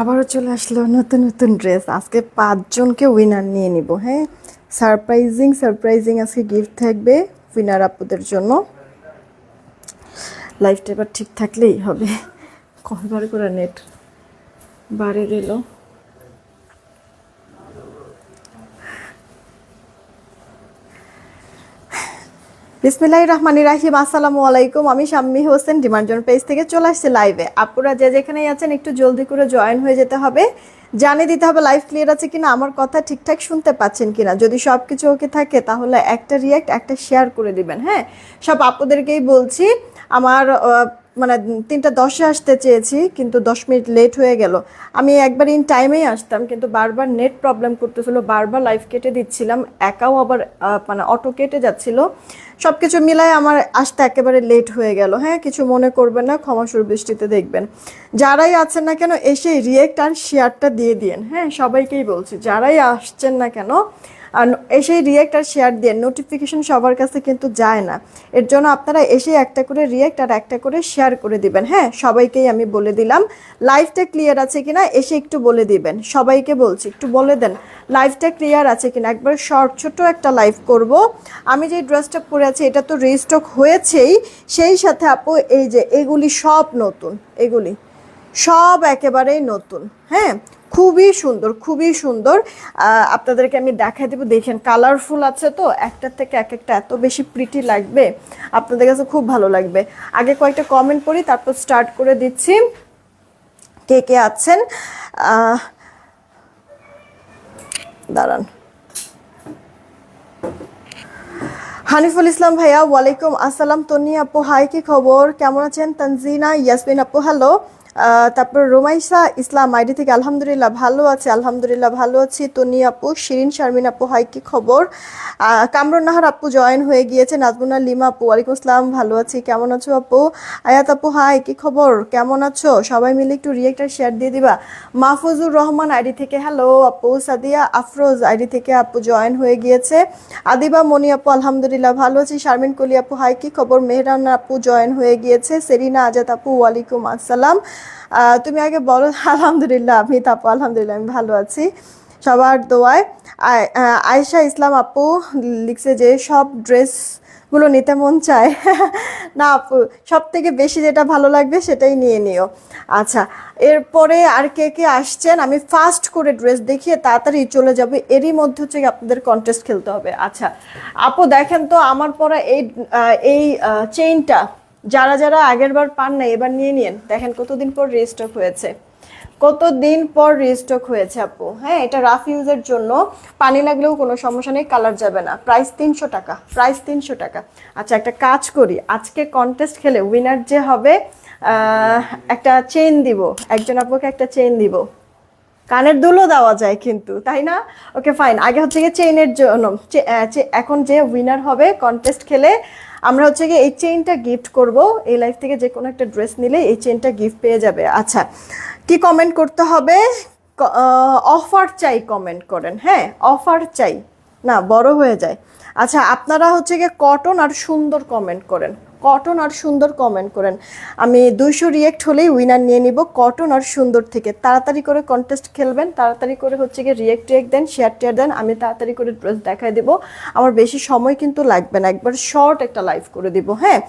আবারও চলে আসলো নতুন নতুন ড্রেস। আজকে 5 জনকে উইনার নিয়ে নিব। হ্যাঁ, সারপ্রাইজিং সারপ্রাইজিং আজকে গিফট থাকবে উইনার আপুদের জন্য। লাইফটা এবার ঠিক থাকলেই হবে। কয়বার করে নেট বাড়িয়ে দিল। বিসমিল্লাহির রহমানির রাহিম। আসসালামু আলাইকুম। আমি শাম্মী হোসেন ডিমান্ডজন পেজ থেকে চলে আসছি লাইভে। আপুরা যে যেখানেই আছেন একটু জলদি করে জয়েন হয়ে যেতে হবে। জানিয়ে দিতে হবে লাইভ ক্লিয়ার আছে কিনা, আমার কথা ঠিকঠাক শুনতে পাচ্ছেন কিনা। যদি সব কিছু ওকে থাকে তাহলে একটা রিয়াক্ট একটা শেয়ার করে দিবেন। হ্যাঁ, সব আপুদেরকেই বলছি। আমার মানে 3টা 10-এ আসতে চেয়েছি, কিন্তু 10 মিনিট লেট হয়ে গেল। আমি একবার ইন টাইমেই আসতাম, কিন্তু বারবার নেট প্রবলেম করতেছিল, বারবার লাইভ কেটে দিচ্ছিলাম, একাও আবার মানে অটো কেটে যাচ্ছিল। সব কিছু মিলায় আমার আসতে একেবারে লেট হয়ে গেল। হ্যাঁ, কিছু মনে করবেন না, ক্ষমাসুর বৃষ্টিতে দেখবেন। যারাই আছেন না কেন এসে রিয়েক্ট আর শেয়ারটা দিয়ে দিন। হ্যাঁ, সবাইকেই বলছি, যারাই আসছেন না কেন আর এসেই রিয়েক্ট আর শেয়ার দিয়ে, নোটিফিকেশন সবার কাছে কিন্তু যায় না। এর জন্য আপনারা এসে একটা করে রিয়েক্ট আর একটা করে শেয়ার করে দিবেন। হ্যাঁ, সবাইকেই আমি বলে দিলাম। লাইভটা ক্লিয়ার আছে কিনা এসে একটু বলে দিবেন। সবাইকে বলছি একটু বলে দেন লাইভটা ক্লিয়ার আছে কিনা। একবার শর্ট ছোট একটা লাইভ করব। আমি যে ড্রেসটা পরে আছি এটা তো রিস্টক হয়েছেই, সেই সাথে আপু এই যে এগুলি সব নতুন, এগুলি সব একেবারেই নতুন। হ্যাঁ, খুবই সুন্দর, খুবই সুন্দর। আপনাদেরকে আমি দেখাই দেবো, দেখেন কালারফুল আছে তো, একটার থেকে এক একটা এত বেশি প্রিটি লাগবে, আপনাদের কাছে খুব ভালো লাগবে। আগে কয়েকটা কমেন্ট পড়ি, তারপর স্টার্ট করে দিচ্ছি। কে কে আছেন দাঁড়ান। হানিফুল ইসলাম ভাইয়া, ওয়ালাইকুম আসসালাম। তনি আপু হাই, কি খবর, কেমন আছেন? তানজিনা ইয়াসমিন আপু হ্যালো। তারপর রোমাইসা ইসলাম আইডি থেকে আলহামদুলিল্লাহ ভালো আছে, আলহামদুলিল্লাহ ভালো আছি। তনি আপু, শিরিন শারমিন আপু হাই, কি খবর? কামরুন নাহার আপু জয়েন হয়ে গিয়েছে। নাজমুনা লিমা আপু ওয়ালাইকুম আসসালাম, ভালো আছি, কেমন আছো আপু? আয়াত আপু হাই, কি খবর, কেমন আছো? সবাই মিলে একটু রিয়েক্ট আর শেয়ার দিয়ে দিবা। মাহফুজুর রহমান আইডি থেকে হ্যালো আপু। সাদিয়া আফরোজ আইডি থেকে আপু জয়েন হয়ে গিয়েছে। আদিবা মনি আপু আলহামদুলিল্লাহ ভালো আছি। শারমিন কলি আপু হাই, কি খবর? মেহরান আপু জয়েন হয়ে গিয়েছে। সেরিনা আজাদ আপু ওয়ালাইকুম আসসালাম। তুমি আগে বলো। আলহামদুলিল্লাহ, আমি তো আপু আলহামদুলিল্লাহ আমি ভালো আছি সবার দোয়ায়। আয়েশা ইসলাম আপু লিখছে যে সব ড্রেসগুলো নিতে মন চায়। না আপু, সব থেকে বেশি যেটা ভালো লাগবে সেটাই নিয়ে নিও। আচ্ছা, এরপরে আর কে কে আসছেন আমি ফাস্ট করে ড্রেস দেখিয়ে তাড়াতাড়ি চলে যাবে। এরই মধ্যে হচ্ছে আপনাদের কন্টেস্ট খেলতে হবে। আচ্ছা আপু, দেখেন তো আমার পরা এই চেইনটা যারা যারা আগের বার পান না এবার নিয়ে নিন। দেখেন কতদিন পর রিস্টক হয়েছে, কতদিন পর রিস্টক হয়েছে আপু। হ্যাঁ, এটা রাফ ইউজের জন্য, পানি লাগলেও কোনো সমস্যা নেই, কালার যাবে না। প্রাইস 300 টাকা, প্রাইস 300 টাকা। আচ্ছা, একটা কাজ করি, আজকে কন্টেস্ট খেলে উইনার যে হবে একটা চেইন দিব, একজন আপুকে একটা চেইন দিব। কানের দুলও দেওয়া যায় কিন্তু, তাই না? Okay fine. আগে হচ্ছে গিয়ে চেইনের জন্য এখন যে উইনার হবে কন্টেস্ট খেলে আমরা হচ্ছে গিয়ে এই চেইনটা গিফট করব। এই লাইফ থেকে যে কোনো একটা ড্রেস নিলে এই চেইনটা গিফট পেয়ে যাবে। আচ্ছা, কি কমেন্ট করতে হবে? অফার চাই কমেন্ট করেন। হ্যাঁ, অফার চাই, না বড় হয়ে যায়। আচ্ছা, আপনারা হচ্ছে গিয়ে কটন আর সুন্দর কমেন্ট করেন, কটন আর সুন্দর কমেন্ট করেন। আমি 200 রিয়েক্ট হলেই উইনার নিয়ে নিব কটন আর সুন্দর থেকে। তাড়াতাড়ি করে কন্টেস্ট খেলবেন, তাড়াতাড়ি করে হচ্ছে গিয়ে রিয়েক্ট দেন, শেয়ার টেয়ার দেন, আমি তাড়াতাড়ি করে ড্রেস দেখাই দেবো। আমার বেশি সময় কিন্তু লাগবে না, একবার শর্ট একটা লাইভ করে দিব। হ্যাঁ,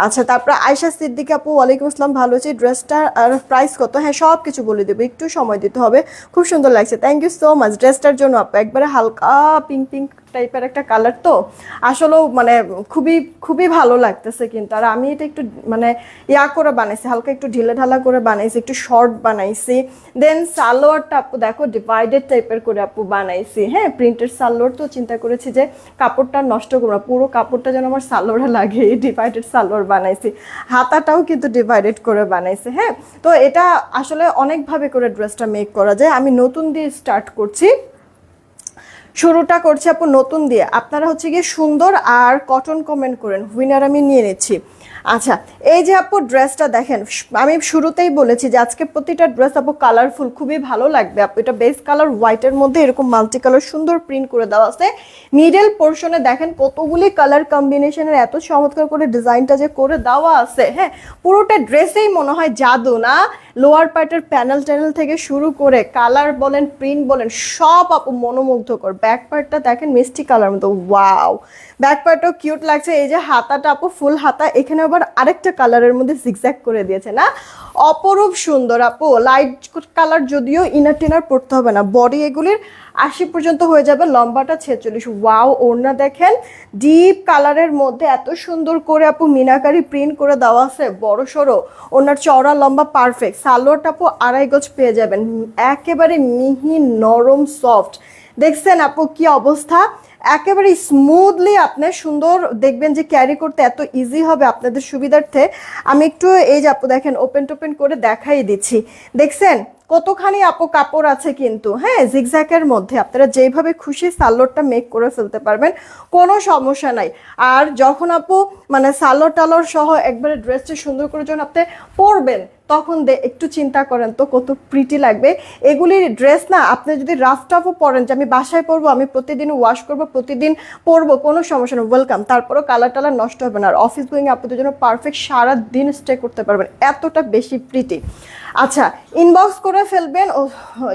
আচ্ছা, তারপর আয়শা সিদ্দিকা আপু ওয়ালাইকুম আসসালাম, ভালো আছি। ড্রেসটার আর প্রাইস কত? হ্যাঁ, সব কিছু বলে দেবো, একটু সময় দিতে হবে। খুব সুন্দর লাগছে, থ্যাংক ইউ সো মাচ। ড্রেসটার জন্য আপু একবারে হালকা পিঙ্ক পিঙ্ক টাইপের একটা কালার, তো আসলেও মানে খুবই খুবই ভালো লাগতেছে কিন্তু। আর আমি এটা একটু মানে করে বানাইছি, হালকা একটু ঢিলে ঢালা করে বানাইছি, একটু শর্ট বানাইছি। দেন সালোয়ারটা আপু দেখো ডিভাইডেড টাইপের করে আপু বানাইছি। হ্যাঁ, প্রিন্টেড সালোয়ার, তো চিন্তা করেছি যে কাপড়টা নষ্ট করবো না, পুরো কাপড়টা যেন আমার সালোয়ারে লাগে, ডিভাইডেড সালোয়ার বানাইছি। হাতাটাও কিন্তু ডিভাইডেড করে বানাইছি। হ্যাঁ, তো এটা আসলে অনেকভাবে করে ড্রেসটা মেক করা যায়। আমি নতুন দিয়ে স্টার্ট করছি, শুরুটা করছি আপু নতুন দিয়ে। আপনারা হচ্ছে গিয়ে সুন্দর আর কটন কমেন্ট করেন, উইনার আমি নিয়ে নিচ্ছি। আচ্ছা, এই যে আপু ড্রেসটা দেখেন, আমি শুরুতেই বলেছি যে আজকে প্রতিটা ড্রেস আপু কালারফুল, খুবই ভালো লাগবে আপু। এটা বেস কালার হোয়াইটের মধ্যে এরকম মাল্টি কালার সুন্দর প্রিন্ট করে দেওয়া আছে। মিডল পোর্শনে দেখেন কতগুলি কালার কম্বিনেশনের এত চমৎকার করে ডিজাইনটা যে করে দেওয়া আছে, হ্যাঁ পুরোটা ড্রেসেই মনে হয় জাদু না। লোয়ার পার্টের প্যানেল ট্যানেল থেকে শুরু করে কালার বলেন প্রিন্ট বলেন সব আপু মনোমুগ্ধকর। ব্যাক পার্টটা দেখেন মিষ্টি কালার মতো, ওয়াও ব্যাক পার্টও কিউট লাগছে। এই যে হাতাটা আপু ফুল হাতা, এখানে আবার আরেকটা কালারের মধ্যে জিগজ্যাগ করে দিয়েছে না, অপরূপ সুন্দর আপু। লাইট কালার যদিও ইনার টিনার পড়তে হবে না, বডি এগুলির 80 পর্যন্ত হয়ে যাবে, লম্বাটা 46। ওয়াও, ওড়না দেখেন ডিপ কালারের মধ্যে এত সুন্দর করে আপু মিনাকারি প্রিন্ট করে দেওয়া আছে, বড় সড়ো ওনার চওড়া লম্বা পারফেক্ট। সালোয়ারটা আপু 2.5 গজ পেয়ে যাবেন, একেবারে মিহি নরম সফট। দেখছেন আপু কি অবস্থা, একেবারে স্মুথলি আপনার সুন্দর দেখবেন যে ক্যারি করতে এত ইজি হবে আপনাদের সুবিধার্থে। আমি একটু এই যে আপু দেখেন ওপেন টোপেন করে দেখাই দিচ্ছি, দেখছেন কতখানি আপু কাপড় আছে কিন্তু, হ্যাঁ জিগজ্যাকের মধ্যে আপনারা যেভাবে খুশি সালোয়ারটা মেক করে ফেলতে পারবেন, কোনো সমস্যা নাই। আর যখন আপু মানে সালোয়ার টালোয়ার সহ একবারে ড্রেসটা সুন্দর করে যখন আপনি পরবেন তখন একটু চিন্তা করেন তো কত প্রিটি লাগবে। এগুলি ড্রেস না আপনি যদি রাফ টাফও পরেন যে আমি বাসায় পরবো, আমি প্রতিদিন ওয়াশ করবো, প্রতিদিন পরবো, কোনো সমস্যা নেই, ওয়েলকাম। তারপরও কালার টালার নষ্ট হবে না, আর অফিস গোয়িং আপনাদের জন্য পারফেক্ট, সারা দিন স্টে করতে পারবেন, এতটা বেশি প্রিটি। আচ্ছা, ইনবক্স করে ফেলবেন ও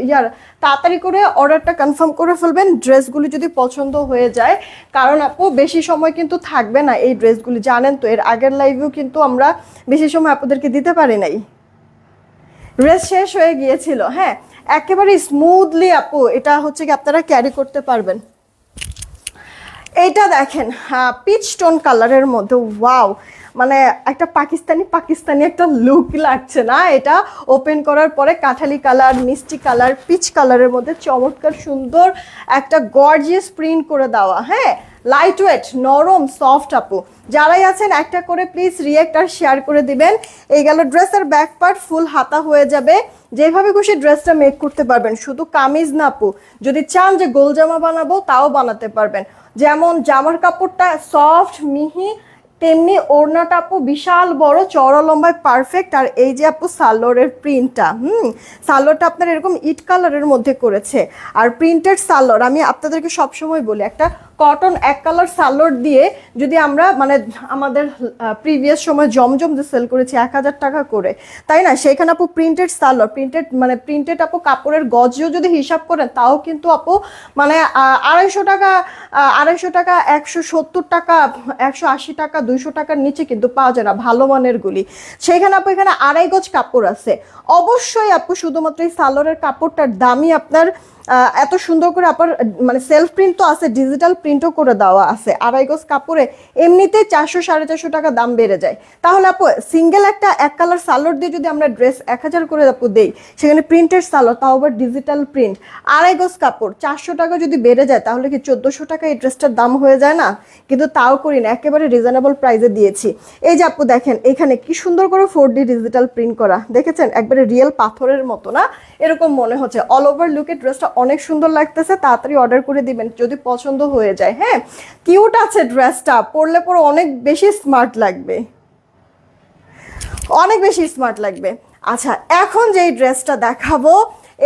ইয়ার তাড়াতাড়ি করে অর্ডারটা কনফার্ম করে ফেলবেন ড্রেসগুলি যদি পছন্দ হয়ে যায়, কারণ আপু বেশি সময় কিন্তু থাকবে না এই ড্রেসগুলি, জানেন তো এর আগের লাইভেও কিন্তু আমরা বেশি সময় আপনাদেরকে দিতে পারি নাই, ড্রেস শেষ হয়ে গিয়েছিল। হ্যাঁ একেবারে স্মুথলি আপু এটা হচ্ছে কি আপনারা ক্যারি করতে পারবেন। এইটা দেখেন পিচ টোন কালারের মধ্যে, ওয়াও মানে একটা পাকিস্তানি পাকিস্তানি একটা লুক লাগছে না, এটা ওপেন করার পরে কাঠালি কালার মিষ্টি কালার পিচ কালারের মধ্যে চমৎকার সুন্দর একটা গর্জিয়াস প্রিন্ট করে দেওয়া, হ্যাঁ লাইট ওয়েট নরম সফট আপু। যারাই আছেন একটা করে প্লিজ রিয়েক্ট আর শেয়ার করে দিবেন। এই গেল ড্রেসের ব্যাক পার্ট, ফুল হাতা হয়ে যাবে, যেভাবে খুশি ড্রেসটা মেক করতে পারবেন, শুধু কামিজ না আপু, যদি চান যে গোল জামা বানাবো তাও বানাতে পারবেন। যেমন জামার কাপড়টা সফট মিহি, তেমনি ওড়নাটা আপু বিশাল বড় চওড়া লম্বায় পারফেক্ট। আর এই যে আপু সালোয়ারের প্রিন্টটা, সালোয়ারটা আপনার এরকম ইট কালারের মধ্যে করেছে, আর প্রিন্টেড সালোয়ার আমি আপনাদেরকে সবসময় বলি একটা কটন এক কালার সালোয়ার দিয়ে যদি আমরা মানে আমাদের প্রিভিয়াস সময় জমজম যে সেল করেছি 1000 টাকা করে, তাই না, সেইখানে আপু প্রিন্টেড সালোয়ার প্রিন্টেড আপু কাপড়ের গজও যদি হিসাব করেন তাও কিন্তু আপু মানে 250 টাকা 170 টাকা 180 টাকা 200 টাকার নিচে কিন্তু পাওয়া যায় না ভালো মানের গুলি। সেইখানে আপু এখানে 2.5 গজ কাপড় আছে, অবশ্যই আপু শুধুমাত্র এই সালোয়ারের কাপড়টার দামই আপনার এত সুন্দর করে আপনার মানে সেলফ প্রিন্ট তো আছে, ডিজিটাল প্রিন্টও করে দেওয়া আছে, 2.5 গজ কাপড়ে এমনিতেই 400 450 টাকা দাম বেড়ে যায়। তাহলে আপু সিঙ্গেল একটা এক কালার সালোয়ার দিয়ে যদি আমরা ড্রেস 1000 করে আপু দেই, সেখানে প্রিন্টেড সালোয়ার তাও আবার ডিজিটাল প্রিন্ট 2.5 গজ কাপড় 400 টাকা যদি বেড়ে যায় তাহলে কি 1400 টাকা এই ড্রেসটার দাম হয়ে যায় না? কিন্তু তাও করি না, একেবারে রিজনেবল প্রাইসে দিয়েছি। এই যে আপু দেখেন এখানে কি সুন্দর করে 4D ডিজিটাল প্রিন্ট করা, দেখেছেন একবারে রিয়েল পাথরের মতো না, এরকম মনে হচ্ছে। অল ওভার লুকে ড্রেসটা অনেক সুন্দর লাগতেছে, তাড়াতাড়ি অর্ডার করে দিবেন যদি পছন্দ হয়ে যায়। হ্যাঁ কিউট আছে ড্রেসটা, পরলে পরে অনেক বেশি স্মার্ট লাগবে, অনেক বেশি স্মার্ট লাগবে। আচ্ছা এখন যেই ড্রেসটা দেখাবো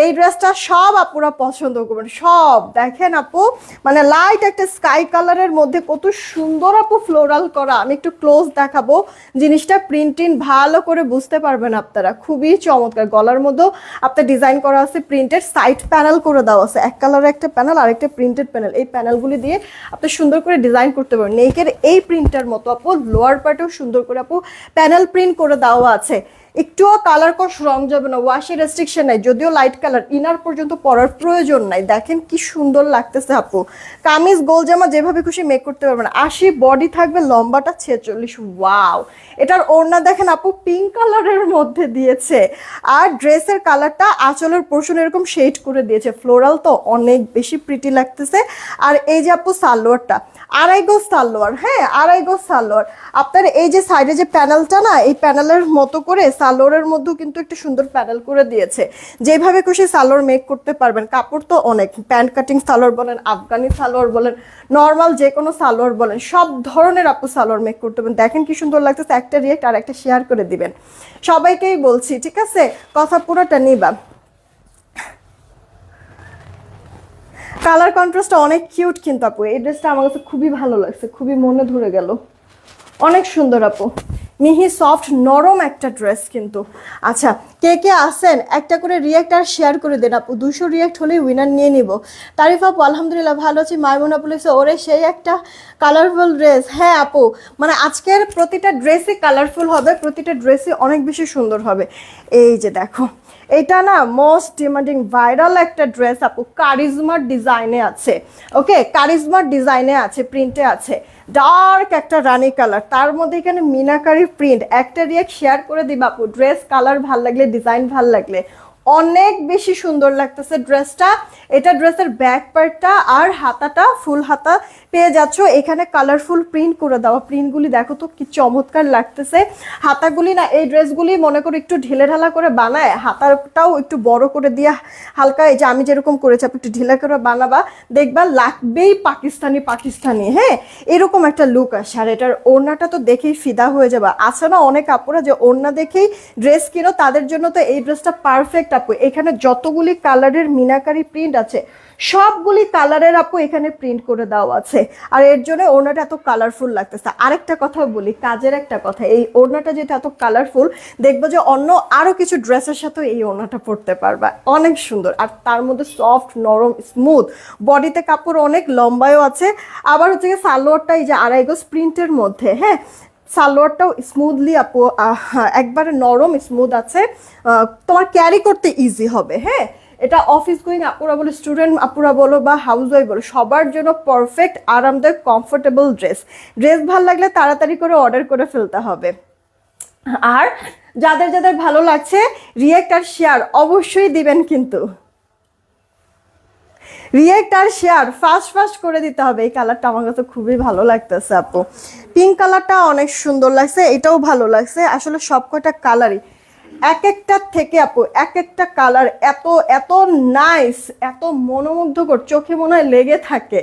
এই ড্রেসটা সব আপুরা পছন্দ করবেন, সব দেখেন আপু মানে লাইট একটা স্কাই কালারের মধ্যে কত সুন্দর আপু ফ্লোরাল করা। আমি একটু ক্লোজ দেখাবো, জিনিসটা প্রিন্টিং ভালো করে বুঝতে পারবেন আপনারা, খুবই চমৎকার। গলার মধ্যেও আপনার ডিজাইন করা আছে, প্রিন্টেড সাইড প্যানেল করে দেওয়া আছে, এক কালারের একটা প্যানেল আর একটা প্রিন্টেড প্যানেল, এই প্যানেলগুলি দিয়ে আপনি সুন্দর করে ডিজাইন করতে পারবেন। নেকের এই প্রিন্টার মতো আপু লোয়ার পার্টেও সুন্দর করে আপু প্যানেল প্রিন্ট করে দেওয়া আছে, একটুও কালার কস রং যাবে না, ওয়াশি রেস্ট্রিকশন নাই, যদিও লাইট কালার ইনার পর্যন্ত পরার প্রয়োজন নাই। দেখেন কি সুন্দর লাগতেছে আপু, কামিজ গোল জামা যেভাবে খুশি মেক করতে পারবেন। 80 বডি থাকবে, লম্বাটা 46। ওয়াও, এটার ওড়না দেখেন আপু পিঙ্ক কালারের মধ্যে দিয়েছে, আর ড্রেসের কালারটা আঁচলের পোর্শন এরকম শেড করে দিয়েছে, ফ্লোরাল তো অনেক বেশি প্রিটি লাগতেছে। আর এই যে আপু সালোয়ারটা 2.5 গজ সালোয়ার, হ্যাঁ 2.5 গজ সালোয়ার, আপনার এই যে সাইডে যে প্যানেলটা না এই প্যানেলের মতো করে সালোয়ারের মধ্যেও কিন্তু একটা সুন্দর প্যানেল করে দিয়েছে, যেভাবে খুশি সালোয়ার মেক করতে পারবেন। কাপড় তো অনেক, প্যান্ট কাটিং সালোয়ার বলেন, আফগানি সালোয়ার বলেন, নর্মাল যে কোনো সালোয়ার বলেন, সব ধরনের আপু সালোয়ার মেক করতে পারবেন। দেখেন কি সুন্দর লাগতেছে, একটা রিয়েক্ট আর একটা শেয়ার করে দিবেন, সবাইকেই বলছি, ঠিক আছে? কথা পুরোটা নিবা। কালার কন্ট্রাস্টটা অনেক কিউট কিন্তু আপু, এই ড্রেসটা আমার কাছে খুবই ভালো লাগছে, খুবই মনে ধরে গেল, অনেক সুন্দর আপু, মিহি সফট নরম একটা ড্রেস কিন্তু। আচ্ছা, কে কে আসেন একটা করে রিয়াক্ট আর শেয়ার করে দেন আপু, 200 রিয়াক্ট হলেই উইনার নিয়ে নিব। তারিফ আপু আলহামদুলিল্লাহ ভালো আছি। মাইমুন আপু লিখছে ওরে সেই একটা কালারফুল ড্রেস। হ্যাঁ আপু, মানে আজকের প্রতিটা ড্রেসই কালারফুল হবে, প্রতিটা ড্রেসই অনেক বেশি সুন্দর হবে। এই যে দেখো, এটা না মোস্ট ডিমান্ডিং ভাইরাল একটা ড্রেস আপু, কারিজমার ডিজাইনে আছে, ওকে, কারিজমার ডিজাইনে আছে, প্রিন্টে আছে, ডার্ক একটা রানী কালার, তার মধ্যে এখানে মিনাকারি প্রিন্ট। একটা রিয়েক্ট শেয়ার করে দিবা আপু, ড্রেস কালার ভাল লাগলে, ডিজাইন ভাল লাগলে, অনেক বেশি সুন্দর লাগতেছে ড্রেসটা। এটা ড্রেসের ব্যাক পার্টটা আর হাতাটা ফুল হাতা পেয়ে যাচ্ছ, এখানে কালারফুল প্রিন্ট করে দেওয়া, প্রিন্টগুলি দেখো তো কি চমৎকার লাগতেছে। হাতাগুলি না, এই ড্রেসগুলি মনে করো একটু ঢিলে ঢালা করে বানায়, হাতাটাও একটু বড় করে দিয়ে হালকা, এই যে আমি যেরকম করেছি আপনি একটু ঢিলা করে বানাবা, দেখবা লাগবেই পাকিস্তানি পাকিস্তানি, হ্যাঁ, এরকম একটা লুক আসে। আর এটার ওড়নাটা তো দেখেই ফিদা হয়ে যাবে। আছে না অনেক আপুরা যে ওড়না দেখেই ড্রেস কিনো, তাদের জন্য তো এই ড্রেসটা পারফেক্ট আপু। এখানে যতগুলি কালারের মিনাকারি প্রিন্ট আছে, সবগুলি কালারের আপু এখানে প্রিন্ট করে দেওয়া আছে, আর এর জন্য ওড়নাটা এত কালারফুল লাগতেছে। আরেকটা কথা বলি, কাজের একটা কথা, এই ওড়নাটা যেটা এত কালারফুল, দেখবো যে অন্য আরো কিছু ড্রেসের সাথে এই ওড়নাটা পরতে পারবা, অনেক সুন্দর। আর তার মধ্যে সফট নরম স্মুথ, বডিতে কাপড় অনেক লম্বায়ও আছে। আবার হচ্ছে গিয়ে সালোয়ারটা এই যে আড়াই গজ প্রিন্টের মধ্যে, হ্যাঁ, সালোয়ারটাও স্মুথলি আপু একবারে নরম স্মুথ আছে, তোমার ক্যারি করতে ইজি হবে। হ্যাঁ, এটা অফিস গোয়িং আপুরা বলো, স্টুডেন্ট আপুরা বলো, বা হাউস ওয়াইফ বলো, সবার জন্য পারফেক্ট আরামদায়ক কমফোর্টেবল ড্রেস। ড্রেস ভালো লাগলে তাড়াতাড়ি করে অর্ডার করে ফেলতে হবে। আর যাদের যাদের ভালো লাগছে রিয়েক্ট আর শেয়ার অবশ্যই দিবেন কিন্তু, রিয়েক্ট আর শেয়ার ফাস্ট ফাস্ট করে দিতে হবে। এই কালারটা আমার কাছে খুবই ভালো লাগতেছে আপু, পিঙ্ক কালারটা অনেক সুন্দর লাগছে, এটাও ভালো লাগছে। আসলে সব কয়টা কালারই এক একটার থেকে আপু এক একটা কালার এত এত নাইস, এত মনোমুগ্ধকর, চোখে মনে হয় লেগে থাকে।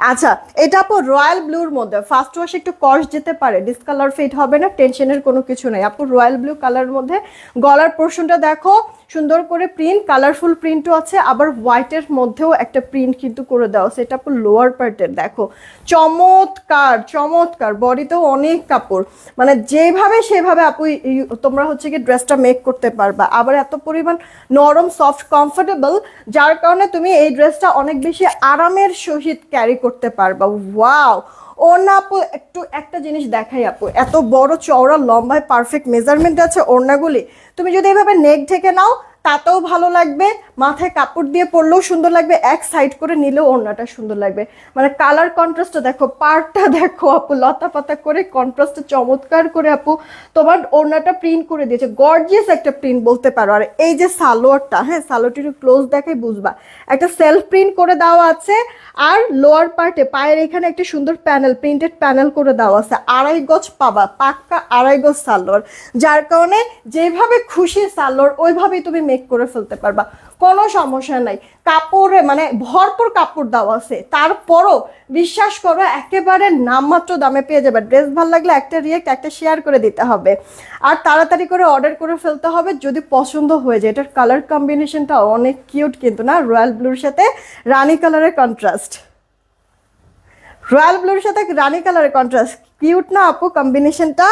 আচ্ছা, এটা আপু রয়্যাল ব্লুর মধ্যে, ফার্স্ট ওয়াশ একটু কস্ট যেতে পারে, ডিসকালার ফেড হবে না, টেনশনের কোনো কিছু নেই আপু। রয়্যাল ব্লু কালারের মধ্যে গলার পোর্শনটা দেখো সুন্দর করে প্রিন্ট, কালারফুল প্রিন্টও আছে, আবার হোয়াইটের মধ্যেও একটা প্রিন্ট কিন্তু করে দেওয়া, সেটা আপু লোয়ার পার্টের দেখো, চমৎকার চমৎকার, বডিতেও অনেক কাপড়, মানে যেভাবে সেভাবে আপু তোমরা হচ্ছে কি ড্রেসটা মেক করতে পারবা। আবার এত পরিমাণ নরম সফট কমফোর্টেবল, যার কারণে তুমি এই ড্রেসটা অনেক বেশি আরামের সহিত ক্যারি করতে পারবা। ওয়াও, ওড়না আপু একটু একটা জিনিস দেখাই আপু, এত বড় চওড়া লম্বায় পারফেক্ট মেজারমেন্ট আছে ওড়নাগুলি, তুমি যদি এভাবে নেক ঢেকে নাও তাতেও ভালো লাগবে, মাথায় কাপড় দিয়ে পরলেও সুন্দর লাগবে, এক সাইড করে নিলেও ওড়নাটা সুন্দর লাগবে। মানে কালার কন্ট্রাস্টটা দেখো, পার্টটা দেখো আপু, লতা পাতা করে কন্ট্রাস্টে চমৎকার করে আপু তোমার ওড়নাটা প্রিন্ট করে দিয়েছে, গর্জিয়াস একটা প্রিন্ট বলতে পারো। আর এই যে সালোয়ারটা, হ্যাঁ, সালোয়ারটা একটু ক্লোজ দেখাই বুঝবা, একটা সেলফ প্রিন্ট করে দেওয়া আছে, আর লোয়ার পার্টে পায়ের এখানে একটা সুন্দর প্যানেল, প্রিন্টেড প্যানেল করে দেওয়া আছে, আড়াই গজ পাবা, পাক্কা আড়াই গজ সালোয়ার, যার কারণে যেভাবে খুশি সালোয়ার ওইভাবেই তুমি মেক করে ফেলতে পারবা, কোনো সমস্যা নাই। কাপড়ে মানে ভরপুর কাপড় দেওয়া আছে, তারপরও বিশ্বাস করো একেবারে নামমাত্র দামে পেয়ে যাবে। ড্রেস ভালো লাগলে একটা রিয়েক্ট একটা শেয়ার করে দিতে হবে, আর তাড়াতাড়ি করে অর্ডার করে ফেলতে হবে যদি পছন্দ হয়ে যায়। এটার কালার কম্বিনেশনটা অনেক কিউট কিন্তু না, রয়্যাল ব্লুর সাথে রানী কালারের কন্ট্রাস্ট, রয়্যাল ব্লুর সাথে রানী কালারের কন্ট্রাস্ট, কিউট না আপু কম্বিনেশনটা?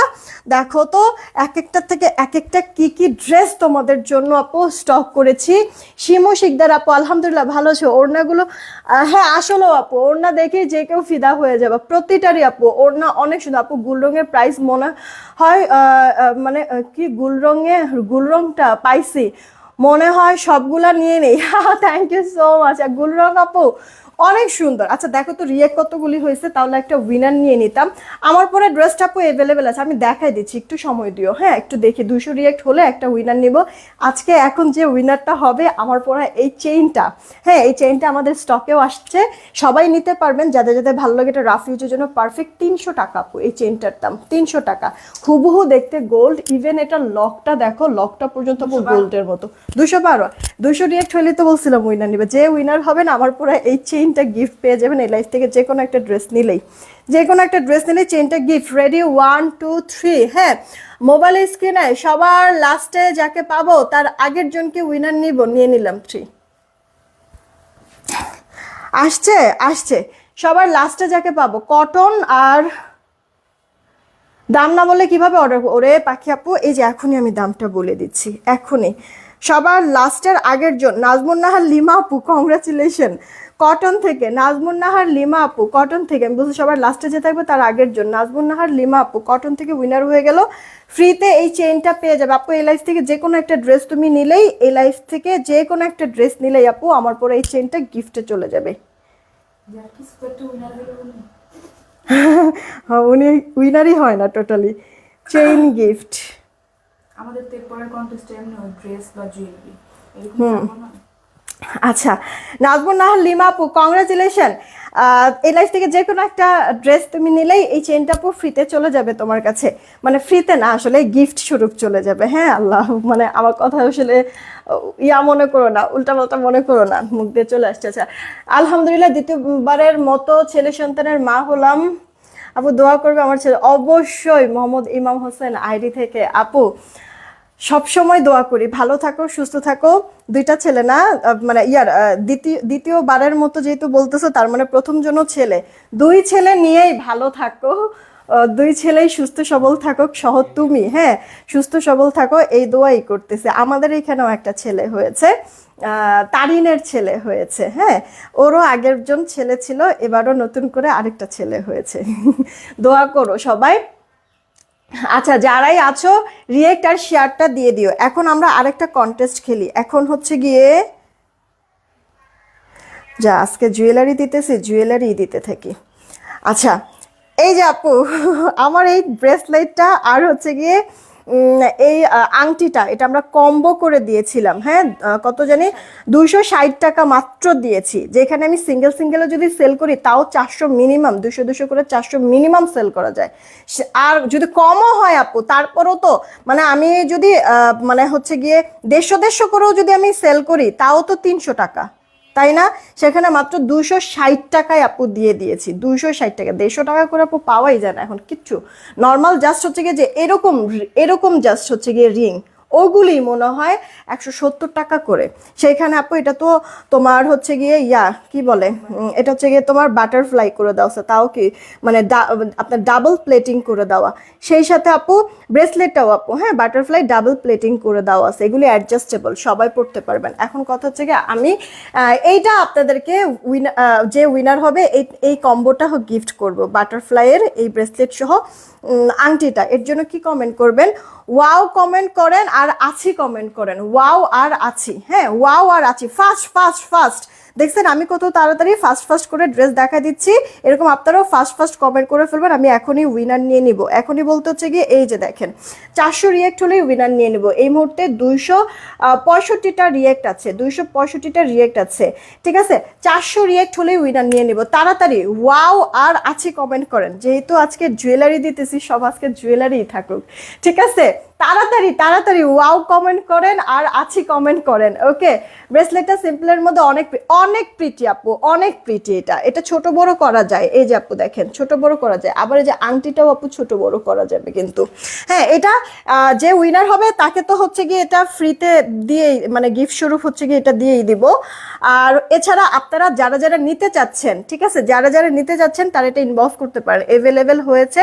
দেখো তো এক একটার থেকে এক একটা কি কি ড্রেস তোমাদের জন্য আপু স্টক করেছি। শিমু শিকদার আপু আলহামদুলিল্লাহ ভালো আছে। ওড়নাগুলো হ্যাঁ আসলেও আপু ওড়না দেখে যে কেউ ফিদা হয়ে যাবে, প্রতিটারই আপু ওড়না অনেক সুন্দর আপু। গুল রঙের প্রাইস মনে হয় মানে কি গুল রংটা পাইছি মনে হয় সবগুলা নিয়ে নেই। থ্যাংক ইউ সো মাচ গুল রং আপু, অনেক সুন্দর। আচ্ছা দেখো তো রিয়েক্ট কতগুলি হয়েছে, তাহলে একটা উইনার নিয়ে নিতাম। আমার পরে ড্রেসটা আপু অ্যাভেলেবেল আছে, আমি দেখাই দিচ্ছি, একটু সময় দিও। হ্যাঁ একটু দেখি, 200 রিয়েক্ট হলে একটা উইনার নিব আজকে। এখন যে উইনারটা হবে আমার পরে এই চেইনটা, হ্যাঁ এই চেইনটা আমাদের স্টকেও আসছে, সবাই নিতে পারবেন যাদের যাদের ভালো লাগে। এটা রাফ ইউজের জন্য পারফেক্ট। 300 টাকা আপু এই চেইনটার দাম, 300 টাকা। হুবহু দেখতে গোল্ড, ইভেন এটা লকটা দেখো, লকটা পর্যন্ত আপু গোল্ডের মতো। 212, 200 রিয়েক্ট হলে তো বলছিলাম উইনার নিবে। যে উইনার হবেন আমার পুরো এই চেইনটা গিফট পেয়ে যাবেন এই লাইফ থেকে। যে কোনো একটা ড্রেস নিলেই, যে কোনো একটা ড্রেস নিলেই চেইনটা গিফট। রেডি 1 2 3। হ্যাঁ মোবাইল স্ক্রিনে সবার লাস্টে যাকে পাবো তার আগের জনকে উইনার নিব, নিয়ে নিলাম 3। আসছে আসছে, সবার লাস্টে যাকে পাবো। কটন আর দাম না বললে কিভাবে অর্ডার? ওরে পাখি আপু এই যে এখনই আমি দামটা বলে দিচ্ছি, এখনই। সবার লাস্টের আগের জন নাজমুন নাহার লিমা আপু, কংগ্রাচুলেশন। কটন থেকে নাজমুন নাহার লিমা আপু, কটন থেকে। আমি বলছি সবার লাস্টে যে থাকবে তার আগের জন নাজমুন নাহার লিমা আপু কটন থেকে উইনার হয়ে গেল। ফ্রিতে এই চেইনটা পেয়ে যাবে আপু। এই লাইফ থেকে যে কোনো একটা ড্রেস তুমি নিলেই, এই লাইফ থেকে যে কোনো একটা ড্রেস নিলেই আপু আমার পরে এই চেইনটা গিফটে চলে যাবে। হ্যাঁ উনি উইনারই হয় না টোটালি, চেইন গিফট। আমাদের তো পরের কন্টেস্টে এমনি ড্রেস বা জুয়েলারি এরকম থাকবো না। আচ্ছা নাজমুন নাহার লিমা আপু কংগ্রাচুলেশন। এই লাইফ থেকে যে কোনো একটা ড্রেস তুমি নিলেই এই চেইনটা আপু ফ্রিতে চলে যাবে তোমার কাছে। মানে ফ্রিতে না, আসলে গিফট স্বরূপ চলে যাবে। হ্যাঁ আল্লাহ, মানে আমার কথা আসলে ইয়া মনে করো না, উল্টাপাল্টা মনে করো না, মুখ দিয়ে চলে আসছে। আচ্ছা আলহামদুলিল্লাহ দ্বিতীয়বারের মতো ছেলে সন্তানের মা হলাম। আপু দোয়া করবে আমার ছেলে। অবশ্যই মোহাম্মদ ইমাম হোসেন আইডি থেকে। আপু সবসময় দোয়া করি, ভালো থাকো সুস্থ থাকো। দুইটা ছেলে না, মানে দ্বিতীয়বারের মতো যেহেতু বলতেছো, তার মানে প্রথম জন্য ছেলে। দুই ছেলে নিয়েই ভালো থাকো, দুই ছেলেই সুস্থ সবল থাকুক, সহ তুমি। হ্যাঁ সুস্থ সবল থাকো, এই দোয়াই করতেছে। আমাদের এখানেও একটা ছেলে হয়েছে, তারিনের ছেলে হয়েছে। হ্যাঁ ওরও আগের জন ছেলে ছিল, এবারও নতুন করে আরেকটা ছেলে হয়েছে। দোয়া করো সবাই। আচ্ছা যারাই আছো রিয়েক্ট আর শেয়ারটা দিয়ে দিও। এখন আমরা আরেকটা কন্টেস্ট খেলি। এখন হচ্ছে গিয়ে যা আজকে জুয়েলারি দিতেছি, জুয়েলারি দিতে থাকি। আচ্ছা এই যে আপু আমার এই ব্রেসলেটটা আর হচ্ছে গিয়ে এই আংটিটা, এটা আমরা কম্বো করে দিয়েছিলাম। হ্যাঁ কত জানি 260 টাকা মাত্র দিয়েছি। যেখানে আমি সিঙ্গেল সিঙ্গেলও যদি সেল করি তাও 400 মিনিমাম, 200 200 করে 400 মিনিমাম সেল করা যায়। আর যদি কমও হয় আপু তারপরও তো, মানে আমি যদি মানে হচ্ছে গিয়ে 150 করেও যদি আমি সেল করি তাও তো 300 টাকা, তাই না? সেখানে মাত্র 260 টাকায় আপু দিয়ে দিয়েছি। 260 টাকা, 150 টাকা করে আপু পাওয়াই যায় না এখন কিচ্ছু। নর্মাল জাস্ট হচ্ছে গিয়ে যে এরকম এরকম জাস্ট হচ্ছে গিয়ে রিং, ওগুলি মনে হয় 170 টাকা করে। সেইখানে আপু এটা তো তোমার হচ্ছে গিয়ে কি বলে, এটা হচ্ছে গিয়ে তোমার বাটারফ্লাই করে দেওয়া, তাও কি মানে আপনার ডাবল প্লেটিং করে দেওয়া। সেই সাথে আপু ব্রেসলেটটাও আপু হ্যাঁ বাটারফ্লাই ডাবল প্লেটিং করে দেওয়া আছে। এগুলি অ্যাডজাস্টেবল, সবাই পড়তে পারবেন। এখন কথা হচ্ছে গিয়ে আমি এইটা আপনাদেরকে যে উইনার হবে এই কম্বোটা গিফট করব, বাটারফ্লাইয়ের এই ব্রেসলেট সহ আংটিটা। এর জন্য কি কমেন্ট করবেন? ওয়াও কমেন্ট করেন আর আছি কমেন্ট করেন। ওয়াও আর আছি, হ্যাঁ ওয়াও আর আছি। ফাস্ট ফাস্ট ফাস্ট, দেখছেন আমি কত তাড়াতাড়ি ফাস্ট ফাস্ট করে ড্রেস দেখা দিচ্ছি। এরকম আপনারাও ফাস্ট ফাস্ট কমেন্ট করে ফেলবেন, আমি এখনই উইনার নিয়ে নিব। এখনই বলতে হচ্ছে গিয়ে এই যে দেখেন 400 রিয়েক্ট হলেই উইনার নিয়ে নিব। এই মুহূর্তে 265টা রিয়েক্ট আছে, 265টা রিয়েক্ট আছে, ঠিক আছে? 400 রিয়েক্ট হলেই উইনার নিয়ে নিব। তাড়াতাড়ি ওয়াও আর আছি কমেন্ট করেন। যেহেতু আজকে জুয়েলারি দিতেছি, সব আজকে জুয়েলারি থাকুক, ঠিক আছে? তাড়াতাড়ি তাড়াতাড়ি ওয়াও কমেন্ট করেন আর আছি কমেন্ট করেন। ওকে ব্রেসলেটটা সিম্পলের মধ্যে অনেক অনেক প্রিটি আপু, অনেক প্রিটি। এটা ছোট বড় করা যায়, এই যে আপু দেখেন ছোট বড় করা যায়। আবার এই যে আংটিটাও আপু ছোট বড় করা যাবে কিন্তু। হ্যাঁ এটা যে উইনার হবে তাকে তো হচ্ছে গিয়ে এটা ফ্রিতে দিয়েই, মানে গিফট স্বরূপ হচ্ছে গিয়ে এটা দিয়েই দিব। আর এছাড়া আপনারা যারা যারা নিতে চাচ্ছেন, ঠিক আছে, যারা যারা নিতে চাচ্ছেন তারা এটা ইনবক্স করতে পারেন। অ্যাভেলেবেল হয়েছে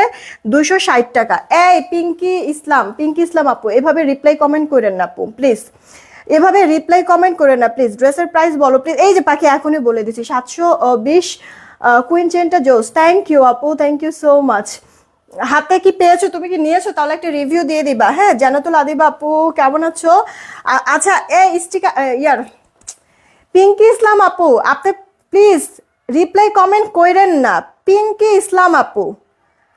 260 টাকা। এই পিঙ্কি ইসলাম আপু এভাবে রিপ্লাই কমেন্ট করেন না আপু প্লিজ, এভাবে রিপ্লাই কমেন্ট করেন না প্লিজ। ড্রেসের প্রাইস বলো প্লিজ। এই যে পাখি এখনই বলে দিচ্ছি 720 কুইন চেনটা জোস। থ্যাংক ইউ আপু, থ্যাংক ইউ সো মাচ। হাতে কি পেয়েছো, তুমি কি নিয়েছো? তাহলে একটা রিভিউ দিয়ে দিবা। হ্যাঁ জানাতুল আদিবা আপু কেমন আছো? আচ্ছা এই স্টিকার পিঙ্কি ইসলাম আপু আপনি প্লিজ রিপ্লাই কমেন্ট কইরেন না। পিঙ্কি ইসলাম আপু,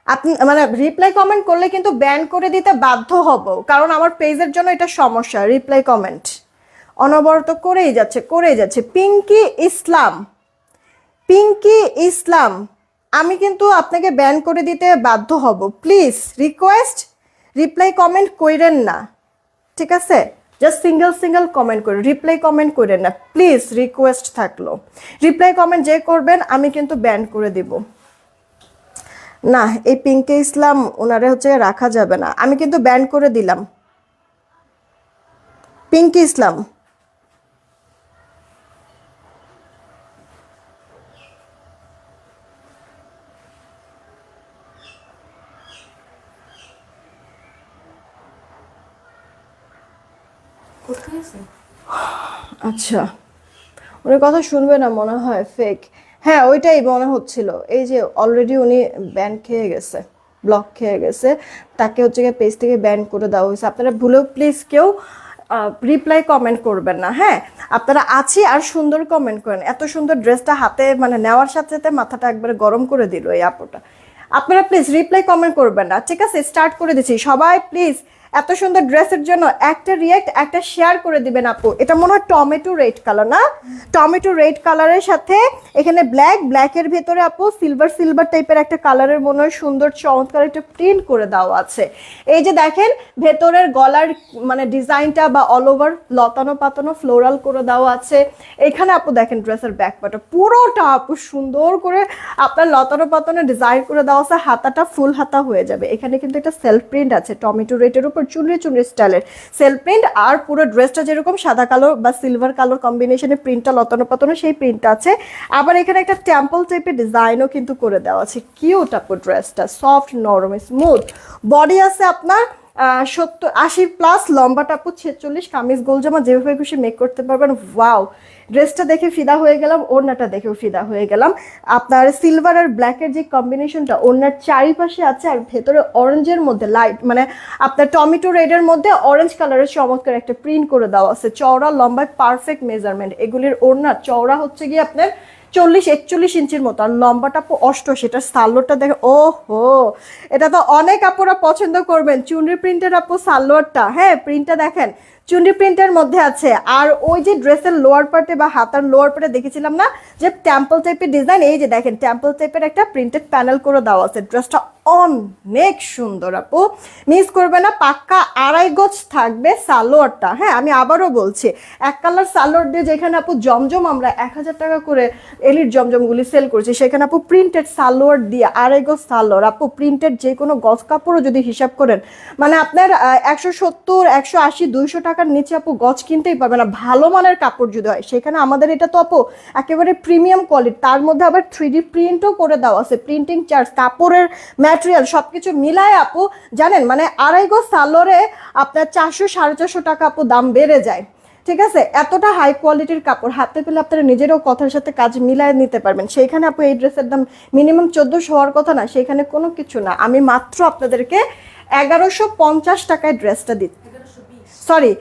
আপনি মানে রিপ্লাই কমেন্ট করলে কিন্তু ব্যান করে দিতে বাধ্য হব, কারণ আমার পেজের জন্য এটা সমস্যা। রিপ্লাই কমেন্ট অনবরত করেই যাচ্ছে। পিঙ্কি ইসলাম, পিঙ্কি ইসলাম, আমি কিন্তু আপনাকে ব্যান করে দিতে বাধ্য হব। প্লিজ রিকোয়েস্ট, রিপ্লাই কমেন্ট কইরেন না, ঠিক আছে? জাস্ট সিঙ্গেল কমেন্ট করে রিপ্লাই কমেন্ট করেন না প্লিজ, রিকোয়েস্ট থাকলো। রিপ্লাই কমেন্ট যে করবেন আমি কিন্তু ব্যান করে দিব না। এই পিঙ্কি ইসলাম ওনারে হচ্ছে রাখা যাবে না, আমি কিন্তু ব্যান করে দিলাম। পিঙ্কি ইসলাম, কোথায় আছে? আচ্ছা উনি কথা শুনবে না মনে হয়, ফেক। হ্যাঁ ওইটাই মনে হচ্ছিল, এই যে অলরেডি উনি ব্যান খেয়ে গেছে, ব্লক খেয়ে গেছে, তাকে হচ্ছে গিয়ে পেজ থেকে ব্যান করে দেওয়া হয়েছে। আপনারা ভুলেও প্লিজ কেউ রিপ্লাই কমেন্ট করবেন না, হ্যাঁ? আপনারা আছি আর সুন্দর কমেন্ট করেন। এত সুন্দর ড্রেসটা হাতে মানে নেওয়ার সাথে সাথে মাথাটা একবারে গরম করে দিল এই আপুটা। আপনারা প্লিজ রিপ্লাই কমেন্ট করবেন না, ঠিক আছে? স্টার্ট করে দিচ্ছি, সবাই প্লিজ এত সুন্দর ড্রেসের জন্য একটা রিয়াক্ট, একটা শেয়ার করে দিবেন আপু। এটা মনে হয় টমেটো রেড কালার না? টমেটো রেড কালারের সাথে এখানে ব্ল্যাকের ভেতরে আপু সিলভার টাইপের একটা কালারের মনে হয় সুন্দর চমৎকার একটা প্রিন্ট করে দেওয়া আছে। এই যে দেখেন ভেতরের গলার মানে ডিজাইনটা বা অল ওভার লতানো পাতানো ফ্লোরাল করে দেওয়া আছে। এখানে আপু দেখেন ড্রেসের ব্যাক পার্টটা পুরোটা আপু সুন্দর করে আপনার লতানো পাতানো ডিজাইন করে দেওয়া আছে। হাতাটা ফুল হাতা হয়ে যাবে। এখানে কিন্তু একটা সেলফ প্রিন্ট আছে টমেটো রেডের উপর চুনরি স্টাইলের সেলফ প্রিন্ট, আর পুরো ড্রেসটা যেরকম সাদা কালো বা সিলভার কালোর কম্বিনেশনে প্রিন্টটা লতানো পাতানো সেই প্রিন্টটা আছে। আবার এখানে একটা টেম্পল টাইপের ডিজাইনও কিন্তু করে দেওয়া আছে। কিউট আপু ড্রেসটা, সফট নরম স্মুথ। বডি আছে আপনার 70-80+, লম্বাটা আপু 46, কামিজ গোল জামা যেভাবে খুশি মেক করতে পারবেন। ওয়াও, ড্রেসটা দেখে ফিদা হয়ে গেলাম, ওড়নাটা দেখেও ফিদা হয়ে গেলাম। আপনার সিলভার আর ব্ল্যাকের যে কম্বিনেশনটা ওড়নার চারিপাশে আছে, আর ভেতরে অরেঞ্জের মধ্যে লাইট মানে আপনার টমেটো রেডের মধ্যে অরেঞ্জ কালারের চমৎকার একটা প্রিন্ট করে দেওয়া আছে। চওড়া লম্বায় পারফেক্ট মেজারমেন্ট। এগুলির ওড়না চওড়া হচ্ছে গিয়ে আপনার 40-41 ইঞ্চির মতো, আর লম্বাটা আপু 88। সেটার সালোয়ারটা দেখে, ও হো, এটা তো অনেক আপুরা পছন্দ করবেন। চুনরি প্রিন্টের আপু সালোয়ারটা, হ্যাঁ প্রিন্টটা দেখেন চুনরি প্রিন্টের মধ্যে আছে। আর ওই যে ড্রেসের লোয়ার পার্টে বা হাতার লোয়ার পার্টে দেখেছিলাম না যে টেম্পল টাইপের ডিজাইন, এই যে দেখেন টেম্পল টাইপের একটা প্রিন্টেড প্যানেল করে দেওয়া আছে। ড্রেসটা অনেক সুন্দর আপু, মিস করবে না। পাক্কা 2.5 গজ থাকবে সালোয়ারটা। হ্যাঁ আমি আবারও বলছি, এক কালার সালোয়ার দিয়ে যেখানে আপু জমজম আমরা 1000 টাকা করে এলির জমজমগুলি সেল করছি, সেখানে আপু প্রিন্টেড সালোয়ার দিয়ে 2.5 গজ সালোয়ার আপু প্রিন্টেড যে কোনো গজ কাপড়ও যদি হিসাব করেন মানে আপনার 170, 180, 200 টাকার নিচে আপু গজ কিনতেই পারবে না ভালো মানের কাপড় যদি হয়। সেখানে আমাদের এটা তো আপু একেবারে প্রিমিয়াম কোয়ালিটি, তার মধ্যে আবার 3D প্রিন্টও করে দেওয়া আছে। প্রিন্টিং চার্জ, কাপড়ের ম্যাটেরিয়াল সবকিছু মিলায় আপু জানেন মানে 2.5 গজ সালোয়ারে আপনার 400-450 টাকা আপু দাম বেড়ে যায়, ঠিক আছে? এতটা হাই কোয়ালিটির কাপড় হাতে পেলে আপনারা নিজেরাও কথার সাথে কাজ মিলায় নিতে পারবেন। সেইখানে আপু এই ড্রেসের দাম মিনিমাম 1400 হওয়ার কথা না, সেখানে কোনো কিছু না। আমি মাত্র আপনাদেরকে 1150 টাকায় ড্রেসটা দিচ্ছি। সরি,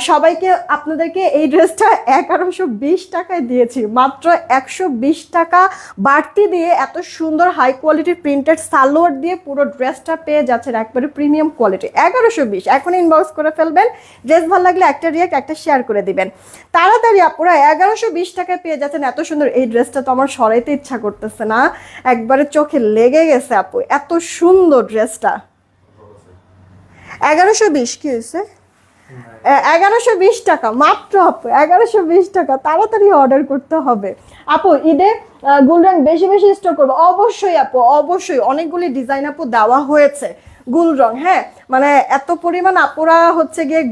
সবাইকে আপনাদেরকে এই ড্রেসটা 1120 টাকায় দিয়েছি। মাত্র 120 টাকা বাড়তি দিয়ে এত সুন্দর হাই কোয়ালিটির প্রিন্টেড সালোয়ার দিয়ে পুরো ড্রেসটা পেয়ে যাচ্ছেন একবারে প্রিমিয়াম কোয়ালিটি। 1120, এখন ইনবক্স করে ফেলবেন। ড্রেস ভালো লাগলে একটা রিয়াক্ট, একটা শেয়ার করে দিবেন তাড়াতাড়ি। আপুরা 1120 টাকায় পেয়ে যাচ্ছেন এত সুন্দর এই ড্রেসটা। তো আমার সরাইতে ইচ্ছা করতেছে না, একবারে চোখে লেগে গেছে আপু, এত সুন্দর ড্রেসটা। 1120 কি হয়েছে? 1120 টাকা মাত্র আপু, 1120 টাকা। তাড়াতাড়ি অর্ডার করতে হবে আপু। ঈদে গুলরং বেশি বেশি স্টক করবো অবশ্যই আপু, অবশ্যই। অনেকগুলি ডিজাইন আপু দেওয়া হয়েছে গুলরং, হ্যাঁ মানে এত পরিমাণ আপুরা হচ্ছে গিয়ে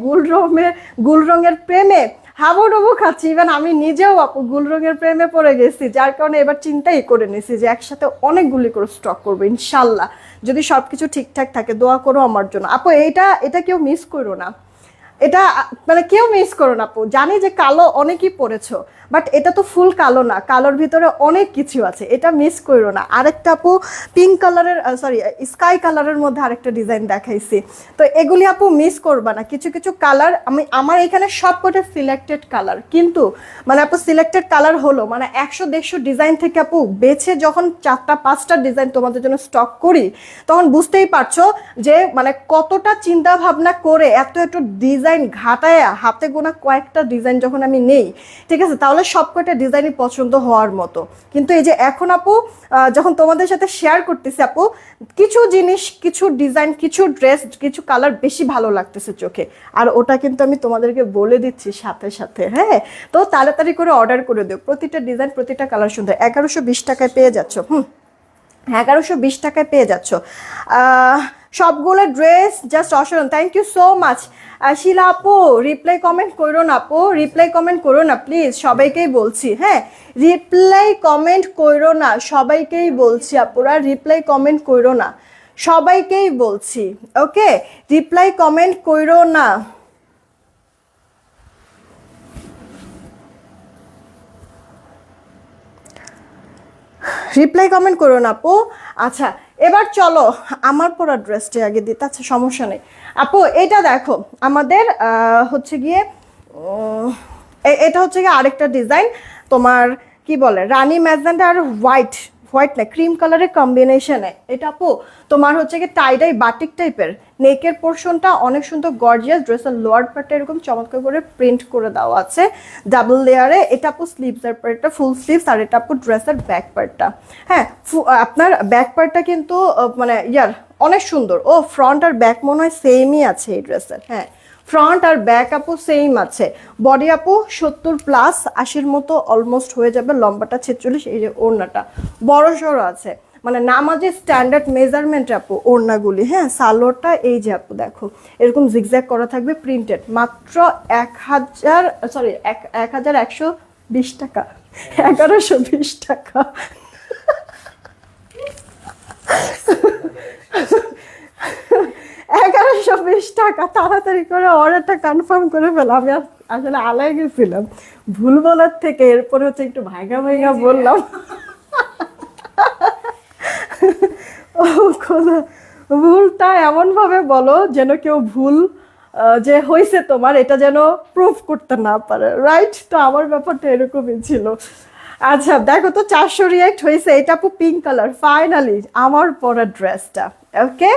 গুলরঙের প্রেমে হাবুডুবু খাচ্ছি। ইভেন আমি নিজেও আপু গুলরঙের প্রেমে পড়ে গেছি, যার কারণে এবার চিন্তাই করে নিয়েছি যে একসাথে অনেকগুলি করে স্টক করবো ইনশাল্লাহ, যদি সবকিছু ঠিকঠাক থাকে। দোয়া করো আমার জন্য আপু, এটা কেউ মিস করো না। এটা মানে কেউ মিস করো না আপু, জানি যে কালো অনেকেই পরেছো, বাট এটা তো ফুল কালো না, কালোর ভিতরে অনেক কিছু আছে, এটা মিস করো না। আরেকটা আপু পিঙ্ক কালারের, সরি স্কাই কালারের মধ্যে আরেকটা ডিজাইন দেখাইছি, তো এগুলি আপু মিস করবা না। কিছু কিছু কালার আমার এখানে সব কটা সিলেক্টেড কালার, কিন্তু মানে আপু সিলেক্টেড কালার হলো মানে 100-150 ডিজাইন থেকে আপু বেছে যখন 4টা-5টা ডিজাইন তোমাদের জন্য স্টক করি, তখন বুঝতেই পারছো যে মানে কতটা চিন্তা ভাবনা করে এত এত ডিজাইন ঘাটায় হাতে গোনা কয়েকটা ডিজাইন যখন আমি নেই, ঠিক আছে, তাহলে সব কয়টা ডিজাইনই পছন্দ হওয়ার মতো। কিন্তু এই যে এখন আপু যখন তোমাদের সাথে শেয়ার করতেছি আপু, কিছু জিনিস, কিছু ডিজাইন, কিছু ড্রেস, কিছু কালার বেশি ভালো লাগতেছে চোখে, আর ওটা কিন্তু আমি তোমাদেরকে বলে দিচ্ছি সাথে সাথে। হ্যাঁ, তো তাড়াতাড়ি করে অর্ডার করে দিও, প্রতিটা ডিজাইন প্রতিটা কালার সুন্দর। 1120 টাকায় পেয়ে যাচ্ছ। 1120 টাকায় পেয়ে যাচ্ছ সবগুলো ড্রেস, জাস্ট অসাধারণ। থ্যাংক ইউ সো মাচ শিলা আপু। রিপ্লাই কমেন্ট করো না আপু, রিপ্লাই কমেন্ট করো না প্লিজ, সবাইকেই বলছি। হ্যাঁ, রিপ্লাই কমেন্ট করো না, সবাইকেই বলছি আপুরা, রিপ্লাই কমেন্ট করো না, সবাইকেই বলছি। ওকে, রিপ্লাই কমেন্ট করো না। রিপ্লাই কমেন্ট করো না আপু। আচ্ছা, এবার চলো আমার পরা ড্রেসটা আগে দিতে। আচ্ছা, সমস্যা নেই আপু। এটা দেখো আমাদের হচ্ছে গিয়ে এটা হচ্ছে গিয়ে আরেকটা ডিজাইন, তোমার কি বলে রানী ম্যাজেন্টা আর হোয়াইট, হোয়াইট না ক্রিম কালারের কম্বিনেশনে। এটা আপু তোমার হচ্ছে কি টাইডাই বাটিক টাইপের, নেকের পোর্শনটা অনেক সুন্দর গর্জিয়াস, ড্রেসের লোয়ার পার্টটা এরকম চমৎকার করে প্রিন্ট করে দেওয়া আছে ডাবল লেয়ারে। এটা আপু স্লিভসের পার্টটা ফুল স্লিভস, আর এটা আপু ড্রেসের ব্যাক পার্টটা। হ্যাঁ, আপনার ব্যাক পার্টটা কিন্তু মানে অনেক সুন্দর। ও ফ্রন্ট আর ব্যাক মনে হয় সেমই আছে এই ড্রেসের। হ্যাঁ, ফ্রন্ট আর ব্যাক আপু সেম আছে। বডি আপু 70+ 80-র মতো অলমোস্ট হয়ে যাবে, লম্বাটা 46। এই যে ওড়নাটা বড় সড়ো আছে, মানে নামাজের স্ট্যান্ডার্ড মেজারমেন্ট আপু ওড়নাগুলি। হ্যাঁ, সালোয়ারটা এই যে আপু দেখো এরকম জিগজ্যাগ করা থাকবে, প্রিন্টেড, মাত্র 1120 টাকা, 1120 টাকা। 1120 টাকা, তাড়াতাড়ি করে অর্ডারটা কনফার্ম করে ফেলো। আমি আসলে আলাই গেছিলাম ভুল বলার থেকে, এরপরে হচ্ছে একটু ভাইগা ভাইগা বললাম। ও খোদা, ভুলটা এমনভাবে বলো যেন কেউ ভুল যে হয়েছে তোমার এটা যেন প্রুফ করতে না পারে, রাইট? তো আমার ব্যাপারটা এরকমই ছিল। আচ্ছা দেখো তো 400 রিয়াক্ট হয়েছে। এটা আপু পিঙ্ক কালার, ফাইনালি আমার পরা ড্রেসটা। ওকে,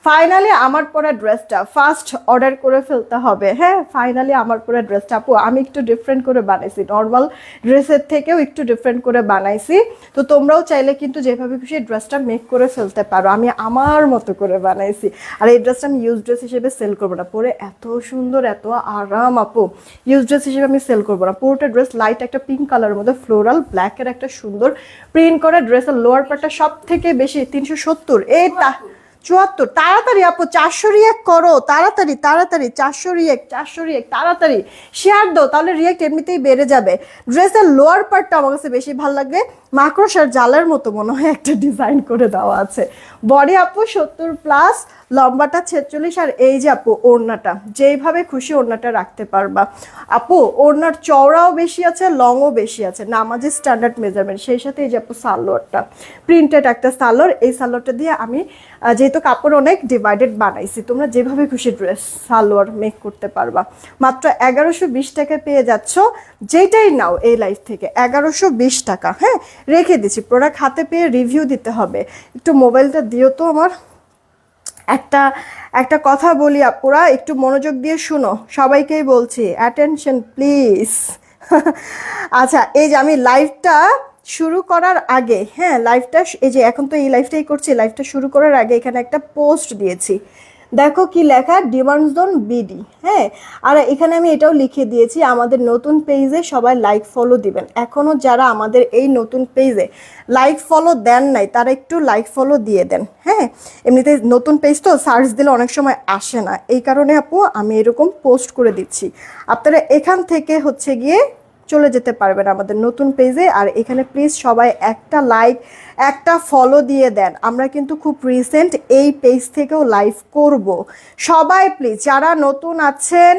ফাইনালি আমার পরা ড্রেসটা ফার্স্ট অর্ডার করে ফেলতে হবে। হ্যাঁ, ফাইনালি আমার পরা ড্রেসটা আপু আমি একটু ডিফারেন্ট করে বানাইছি, নর্মাল ড্রেসের থেকেও একটু ডিফারেন্ট করে বানাইছি। তো তোমরাও চাইলে কিন্তু যেভাবে খুশি ড্রেসটা মেক করে ফেলতে পারো, আমি আমার মতো করে বানাইছি। আর এই ড্রেসটা আমি ইউজ ড্রেস হিসেবে সেল করবো না, পরে এত সুন্দর এত আরাম আপু, ইউজ ড্রেস হিসেবে আমি সেল করবো না। পুরোটা ড্রেস লাইট একটা পিঙ্ক কালারের মধ্যে ফ্লোরাল ব্ল্যাকের একটা সুন্দর প্রিন্ট করা, ড্রেসের লোয়ার পার্টটা সব থেকে বেশি 370, এই 74। তাড়াতাড়ি আপু 400 রিয়াক্ট করো, তাড়াতাড়ি তাড়াতাড়ি 400 রিয়াক্ট, 400 রিয়াক্ট, তাড়াতাড়ি শেয়ার দাও, তাহলে রিয়াক্ট এমনিতেই বেড়ে যাবে। ড্রেসের লোয়ার পার্টটা আমার কাছে বেশি ভালো লাগবে, মাকড়সার জালের মতো মনে হয় একটা ডিজাইন করে দেওয়া আছে। বডি আপু 70+, লম্বাটা 46, আর এই যে আপু ওড়নাটা যেইভাবে খুশি ওড়নাটা রাখতে পারবা আপু। ওড়নার চওড়াও বেশি আছে, লংও বেশি আছে, নামাজের স্ট্যান্ডার্ড মেজারমেন্ট। সেই সাথে এই যে আপু সালোয়ারটা প্রিন্টেড একটা সালোয়ার, এই সালোয়ারটা দিয়ে আমি যেহেতু কাপড় অনেক ডিভাইডেড বানাইছি, তোমরা যেভাবে খুশি ড্রেস সালোয়ার মেক করতে পারবা। মাত্র 1120 টাকায় পেয়ে যাচ্ছ, যেটাই নাও এই লাইফ থেকে 1120 টাকা। হ্যাঁ, রেখে দিচ্ছি, প্রোডাক্ট হাতে পেয়ে রিভিউ দিতে হবে। একটু মোবাইলটা দিও তো আমার। একটা কথা বলি আপুরা, একটু মনোযোগ দিয়ে শুনো, সবাইকেই বলছি অ্যাটেনশন প্লিজ। আচ্ছা, এই যে আমি লাইভটা শুরু করার আগে, হ্যাঁ লাইভটা এই যে এখন তো এই লাইভটাই করছি, লাইভটা শুরু করার আগে এখানে একটা পোস্ট দিয়েছি, দেখো কি লেখা, ডিমান্ড জোন বিডি। হ্যাঁ, আর এখানে আমি এটাও লিখে দিয়েছি আমাদের নতুন পেজে সবাই লাইক ফলো দিবেন। এখনও যারা আমাদের এই নতুন পেজে লাইক ফলো দেন নাই তারা একটু লাইক ফলো দিয়ে দেন। হ্যাঁ, এমনিতে নতুন পেজ তো সার্চ দিলে অনেক সময় আসে না, এই কারণে আপু আমি এরকম পোস্ট করে দিচ্ছি। আপনারা এখান থেকে হচ্ছে গিয়ে চলে যেতে পারবেন আমাদের নতুন পেজে। আর এখানে প্লিজ সবাই একটা লাইক, একটা ফলো দিয়ে দেন। আমরা কিন্তু খুব রিসেন্ট এই পেজ থেকেও লাইভ করব। সবাই প্লিজ যারা নতুন আছেন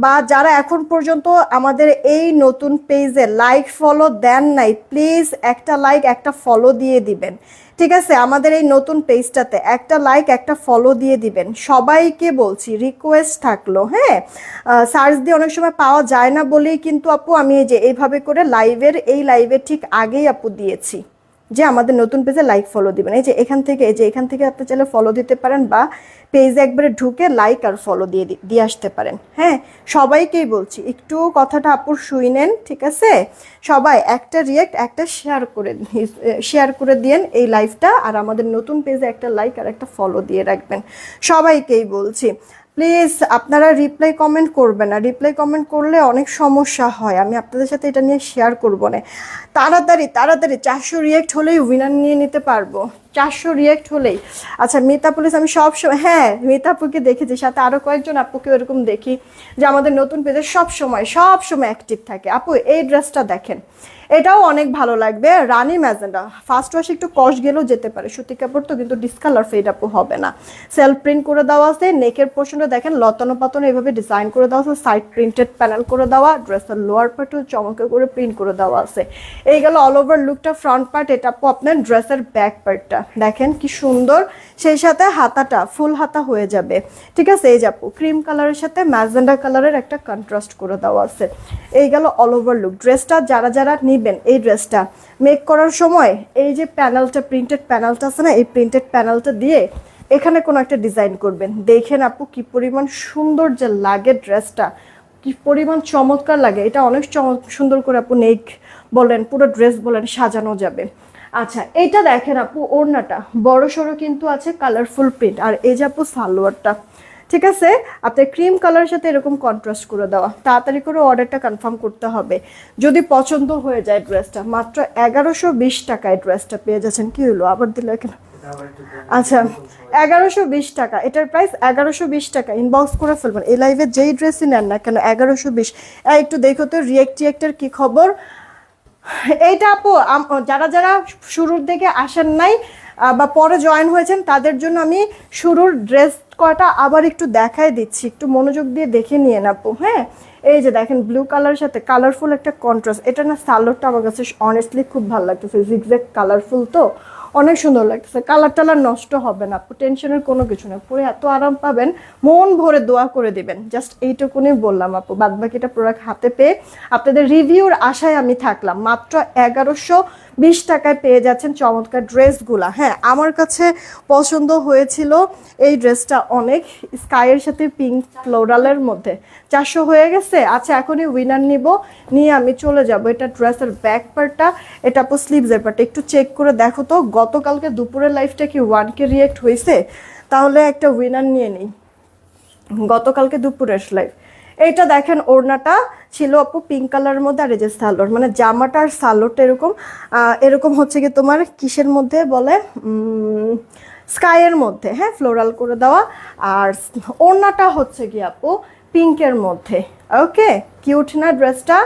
বা যারা এখন পর্যন্ত আমাদের এই নতুন পেজে লাইক ফলো দেন নাই, প্লিজ একটা লাইক একটা ফলো দিয়ে দিবেন। ঠিক আছে, আমাদের এই নতুন পেজটাতে একটা লাইক একটা ফলো দিয়ে দিবেন। সবাইকে বলছি, রিকোয়েস্ট থাকলো। হ্যাঁ, সার্চ দিয়ে অনেক সময় পাওয়া যায় না বলেই কিন্তু আপু আমি এই যে এইভাবে করে এই লাইভের ঠিক আগেই আপু দিয়েছি যে আমাদের নতুন পেজে লাইক ফলো দিবেন। এই যে এখান থেকে আপনি চাইলে ফলো দিতে পারেন বা পেজে একবারে ঢুকে লাইক আর ফলো দিয়ে আসতে পারেন। হ্যাঁ, সবাইকেই বলছি একটু কথাটা আপুর শুই নেন। ঠিক আছে, সবাই একটা রিয়েক্ট একটা শেয়ার করে দিয়েন এই লাইভটা, আর আমাদের নতুন পেজে একটা লাইক আর একটা ফলো দিয়ে রাখবেন। সবাইকেই বলছি প্লিজ আপনারা রিপ্লাই কমেন্ট করবেন না। রিপ্লাই কমেন্ট করলে অনেক সমস্যা হয়, আমি আপনাদের সাথে এটা নিয়ে শেয়ার করবো না। তাড়াতাড়ি 400 রিয়েক্ট হলেই উইনার নিয়ে নিতে পারবো, 400 রিয়েক্ট হলেই। আচ্ছা মিতা পুলিশ, আমি সবসময়, হ্যাঁ মিতা আপুকে দেখেছি, সাথে আরও কয়েকজন আপুকে এরকম দেখি যে আমাদের নতুন পেজে সবসময় অ্যাক্টিভ থাকে। আপু এই ড্রেসটা দেখেন, এটাও অনেক ভালো লাগবে। রানী ম্যাজেন্ডা, ফার্স্ট ওয়াশ একটু কষ গেলেও যেতে পারে, সুতি কাপড় তো, কিন্তু ডিসকালার ফেড আপু হবে না। সেলফ প্রিন্ট করে দেওয়া আছে, নেকের পোর্শনটা দেখেন লতানো পাতানো এভাবে ডিজাইন করে দেওয়া আছে, সাইড প্রিন্টেড প্যানেল করে দেওয়া, ড্রেসের লোয়ার পার্টও চমৎকার করে প্রিন্ট করে দেওয়া আছে। এই গেল অল ওভার লুকটা, ফ্রন্ট পার্ট। এটা আপু আপনার ড্রেসের ব্যাক পার্টটা দেখেন কি সুন্দর, সেই সাথে হাতাটা ফুল হাতা হয়ে যাবে। ঠিক আছে, এই যাপু ক্রিম কালারের সাথে ম্যাজেন্ডা কালারের একটা কন্ট্রাস্ট করে দেওয়া আছে। এই গেল অল ওভার লুক। ড্রেসটা যারা নিবেন, এই ড্রেসটা মেক করার সময় এই যে প্যানেলটা, প্রিন্টেড প্যানেলটা আছে না, এই প্রিন্টেড প্যানেলটা দিয়ে এখানে কোনো একটা ডিজাইন করবেন। দেখেন আপু কি পরিমাণ সুন্দর যে লাগে ড্রেসটা, কি পরিমাণ চমৎকার লাগে। এটা অনেক সুন্দর করে আপু নেক বলেন, পুরো ড্রেস বলেন সাজানো যাবে। আচ্ছা এইটা দেখেন আপু, ওড়নাটা বড় সড়ো কিন্তু আছে, কালারফুল প্রিন্ট। আর এই যে আপু সালোয়ারটা, ঠিক আছে, আপনার ক্রিম কালারের সাথে এরকম কন্ট্রাস্ট করে দেওয়া। তাড়াতাড়ি করে অর্ডারটা কনফার্ম করতে হবে যদি পছন্দ হয়ে যায় ড্রেসটা। মাত্র 1120 টাকায় ড্রেসটা পেয়ে যাচ্ছেন। কি হলো আবার দিল কেন? আচ্ছা 1120 টাকা, এটার প্রাইস 1120 টাকা। ইনবক্স করে ফেলবেন, এই লাইভে যেই ড্রেসই নেন না কেন 1120। একটু দেখো তো রিয়েক্টের কি খবর। এইটা আপু যারা শুরুর দিকে আসেন নাই বা পরে জয়েন হয়েছেন তাদের জন্য আমি শুরুর ড্রেস কয়টা আবার একটু দেখাই দিচ্ছি, একটু মনোযোগ দিয়ে দেখে নিয়ে আপু। হ্যাঁ, এই যে দেখেন ব্লু কালারের সাথে কালারফুল একটা কন্ট্রাস্ট। এটা না সালোয়ারটা আমার কাছে অনেস্টলি খুব ভালো লাগতেছে, জিগজ্যাগ কালারফুল তো অনেক সুন্দর লাগতেছে। কালার টালার নষ্ট হবে না আপু, টেনশনের কোনো কিছু নেই, পরে এত আরাম পাবেন, মন ভরে দোয়া করে দিবেন। জাস্ট এইটুকুনি বললাম আপু, বাদ বাকিটা প্রোডাক্ট হাতে পেয়ে আপনাদের রিভিউর আশায় আমি থাকলাম। মাত্র 1120 টাকায় পেয়ে যাচ্ছেন চমৎকার ড্রেসগুলা। হ্যাঁ, আমার কাছে পছন্দ হয়েছিল এই ড্রেসটা অনেক, স্কাইয়ের সাথে পিঙ্ক ফ্লোরালের মধ্যে। 400 হয়ে গেছে। আচ্ছা এখনই উইনার নিয়ে আমি চলে যাব। এটা ড্রেসের ব্যাক পার্টটা, এটা আপু স্লিভসের পার্টটা একটু চেক করে দেখো তো। গতকালকে দুপুরের লাইফটা কি 1K রিয়েক্ট হয়েছে? তাহলে একটা উইনার নিয়ে নিই, গতকালকে দুপুরের লাইভ। এইটা দেখেন ওড়নাটা ছিল আপু পিঙ্ক কালারের মধ্যে, আর এই যে সালোয়ার, মানে জামাটা আর সালোয়ারটা এরকম হচ্ছে কি তোমার কিসের মধ্যে বলে, স্কাইয়ের মধ্যে, হ্যাঁ ফ্লোরাল করে দেওয়া। আর ওড়নাটা হচ্ছে কি আপু পিঙ্কের মধ্যে। ওকে, কিউট না ড্রেসটা?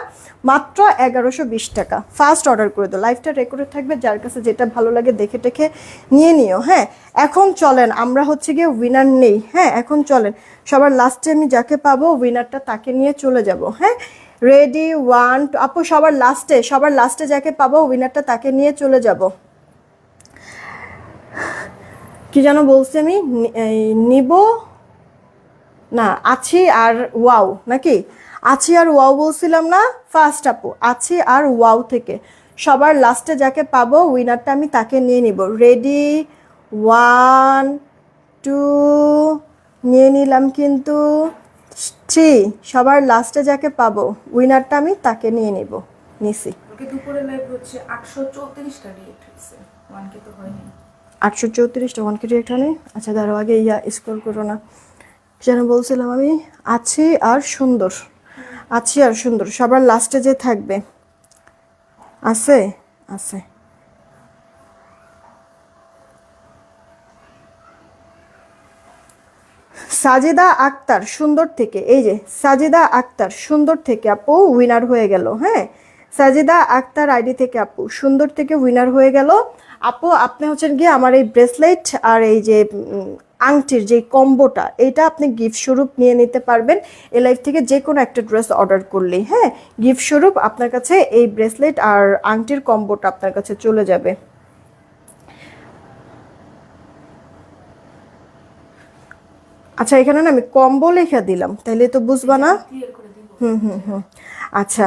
মাত্র 1120 টাকা। ফার্স্ট অর্ডার করে দাও, লাইফটা রেকর্ডে থাকবে, যার কাছে যেটা ভালো লাগে দেখে টেখে নিয়ে নিও। হ্যাঁ, এখন চলেন আমরা হচ্ছে গিয়ে উইনার নেই। হ্যাঁ, এখন চলেন, সবার লাস্টে আমি যাকে পাবো উইনারটা তাকে নিয়ে চলে যাব। হ্যাঁ, রেডি 1 2 আপু, সবার লাস্টে যাকে পাবো উইনারটা তাকে নিয়ে চলে যাব। কি যেন বলছি আমি, নিব না, আছি আর ওয়াও নাকি, আছি আর ওয়াও বলছিলাম না? ফার্স্ট আপু আছি আর ওয়াও থেকে সবার লাস্টে যাকে পাবো উইনারটা আমি তাকে নিয়ে নিব। রেডি 1 2 নিয়ে নিলাম, কিন্তু 3 সবার লাস্টে যাকে পাবো উইনারটা আমি তাকে নিয়ে নিব। নিছি। ওকে দুপুরে লাইভ হচ্ছে 834টা রিয়েক্ট হয়েছে, 1K তো হয়নি। 834টা 1K রিয়েক্ট হয়নি? আচ্ছা দাঁড়াও, আগে স্ক্রল করো না। যেন বলছিলাম আমি, আছি আর সুন্দর সবার লাস্টে যে থাকবে। আছে সাজিদা আক্তার সুন্দর থেকে, এই যে সাজিদা আক্তার সুন্দর থেকে আপু উইনার হয়ে গেল। হ্যাঁ, সাজিদা আক্তার আইডি থেকে আপু সুন্দর থেকে উইনার হয়ে গেল। আপু আপনি হচ্ছেন গিয়ে আমার এই ব্রেসলেট আর এই যে আংটির যে কম্বোটা, এটা আপনি গিফট স্বরূপ নিয়ে নিতে পারবেন এই লাইফ থেকে যে কোনো একটা ড্রেস অর্ডার করলেই। হ্যাঁ, গিফট স্বরূপ আপনার কাছে এই ব্রেসলেট আর আংটির কম্বোটা আপনার কাছে চলে যাবে। আচ্ছা, এখানে না আমি কম্বো লেখা দিলাম, তাহলে তো বুঝবা না। ক্লিয়ার করে দিব। আচ্ছা,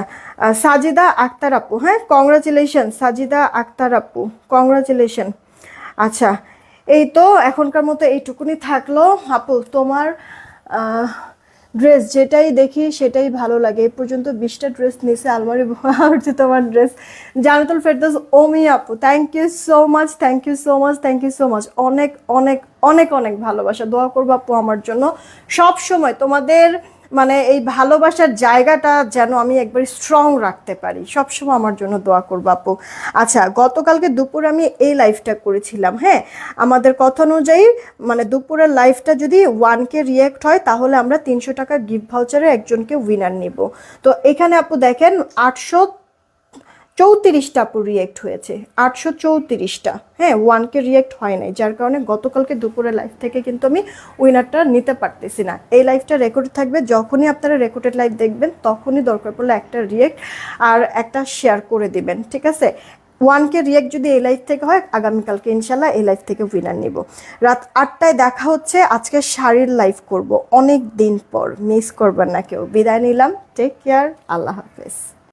সাজিদা আক্তার আপু, হ্যাঁ কংগ্রাচুলেশন সাজিদা আক্তার আপু, কংগ্রাচুলেশন। আচ্ছা, এই তো এখনকার মতো এইটুকুনি থাকলো। আপু তোমার ড্রেস যেটাই দেখি সেটাই ভালো লাগে। এই পর্যন্ত 20টা ড্রেস নিচে আলমারি ভর্তি তোমার ড্রেস। জানাতুল ফেরদৌস ওমি আপু, thank you so much, thank you so much, thank you so much. অনেক অনেক অনেক অনেক ভালোবাসা, দোয়া করবো আপু আমার জন্য সব সময়। তোমাদের মানে এই ভালোবাসার জায়গাটা যেন আমি একবার স্ট্রং রাখতে পারি, সবসময় আমার জন্য দোয়া করবো আপু। আচ্ছা, গতকালকে দুপুরে আমি এই লাইভটা করেছিলাম। হ্যাঁ, আমাদের কথা অনুযায়ী মানে দুপুরের লাইভটা যদি 1K রিয়েক্ট হয় তাহলে আমরা 300 টাকার গিফট ভাউচারে একজনকে উইনার নিব। তো এখানে আপু দেখেন 834টা আপু রিয়েক্ট হয়েছে, 834টা। হ্যাঁ, 1K রিয়েক্ট হয় নাই, যার কারণে গতকালকে দুপুরের লাইভ থেকে কিন্তু আমি উইনারটা নিতে পারতেছি না। এই লাইভটা রেকর্ড থাকবে, যখনই আপনারা রেকর্ডেড লাইভ দেখবেন তখনই দরকার পড়লে একটা রিয়েক্ট আর একটা শেয়ার করে দিবেন, ঠিক আছে। 1K রিয়েক্ট যদি এই লাইভ থেকে হয়, আগামীকালকে ইনশাল্লাহ এই লাইভ থেকে উইনার নিব। রাত 8টায় দেখা হচ্ছে, আজকে শাড়ির লাইভ করব অনেক দিন পর, মিস করবেন না কেউ। বিদায় নিলাম, টেক কেয়ার, আল্লাহ হাফেজ।